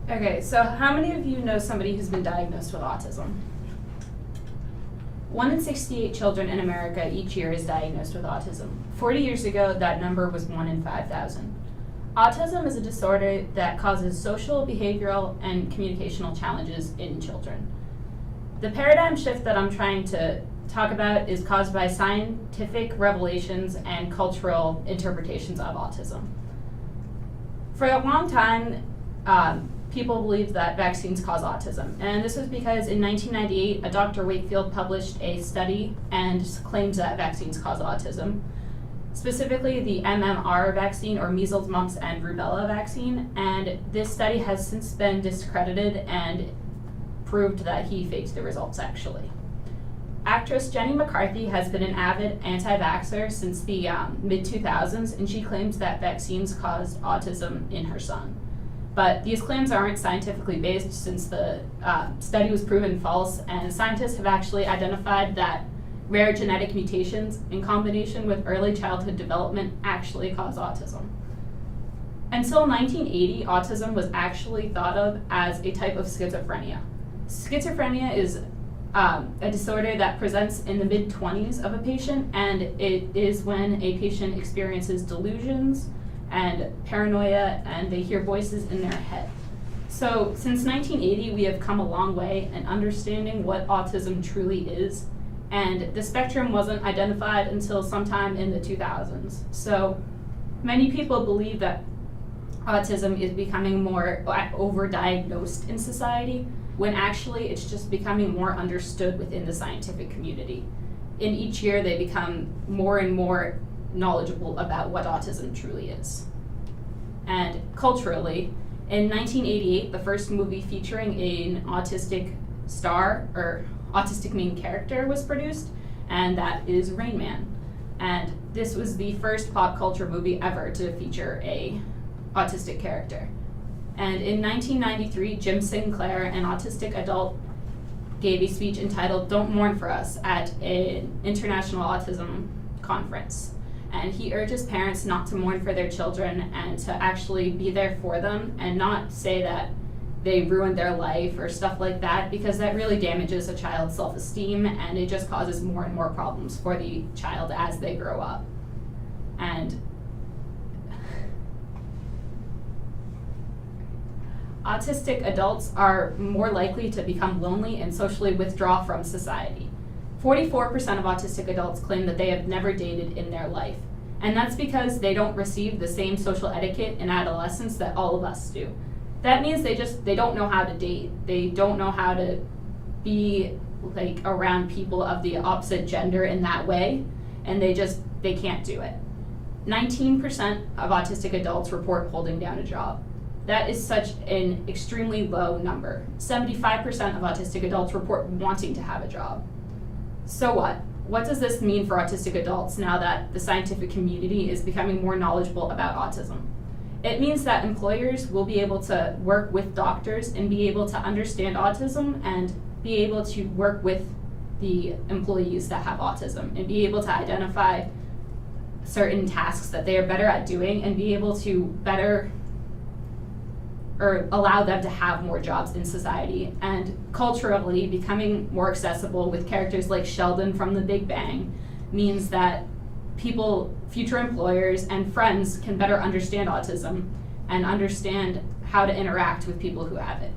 Okay, so how many of you know somebody who's been diagnosed with autism? 1 in 68 children in America each year is diagnosed with autism. 40 years ago, that number was 1 in 5,000. Autism is a disorder that causes social, behavioral, and communicational challenges in children. The paradigm shift that I'm trying to talk about is caused by scientific revelations and cultural interpretations of autism. For a long time, people believed that vaccines cause autism, and this was because in 1998, a Dr. Wakefield published a study and claimed that vaccines cause autism, specifically the MMR vaccine, or measles, mumps, and rubella vaccine, and this study has since been discredited and proved that he faked the results actually. Actress Jenny McCarthy has been an avid anti-vaxxer since the mid-2000s, and she claims that vaccines caused autism in her son. But these claims aren't scientifically based since the study was proven false, and scientists have actually identified that rare genetic mutations in combination with early childhood development actually cause autism. Until 1980, autism was actually thought of as a type of schizophrenia. Schizophrenia is a disorder that presents in the mid-20s of a patient, and it is when a patient experiences delusions and paranoia, and they hear voices in their head. So since 1980, we have come a long way in understanding what autism truly is, and the spectrum wasn't identified until sometime in the 2000s. So many people believe that autism is becoming more overdiagnosed in society, when actually it's just becoming more understood within the scientific community. In each year, they become more and more knowledgeable about what autism truly is. And culturally, in 1988, the first movie featuring an autistic star, or autistic main character, was produced, and that is Rain Man. And this was the first pop culture movie ever to feature a autistic character. And in 1993, Jim Sinclair, an autistic adult, gave a speech entitled "Don't Mourn for Us" at an international autism conference. And he urges parents not to mourn for their children and to actually be there for them and not say that they ruined their life or stuff like that, because that really damages a child's self-esteem, and it just causes more and more problems for the child as they grow up. And autistic adults are more likely to become lonely and socially withdraw from society. 44% of autistic adults claim that they have never dated in their life, and that's because they don't receive the same social etiquette in adolescence that all of us do. That means they don't know how to date. They don't know how to be like around people of the opposite gender in that way, and they can't do it. 19% of autistic adults report holding down a job. That is such an extremely low number. 75% of autistic adults report wanting to have a job. So what? What does this mean for autistic adults now that the scientific community is becoming more knowledgeable about autism? It means that employers will be able to work with doctors and be able to understand autism and be able to work with the employees that have autism and be able to identify certain tasks that they are better at doing and be able to better or allow them to have more jobs in society. And culturally, becoming more accessible with characters like Sheldon from The Big Bang means that people, future employers, and friends can better understand autism and understand how to interact with people who have it.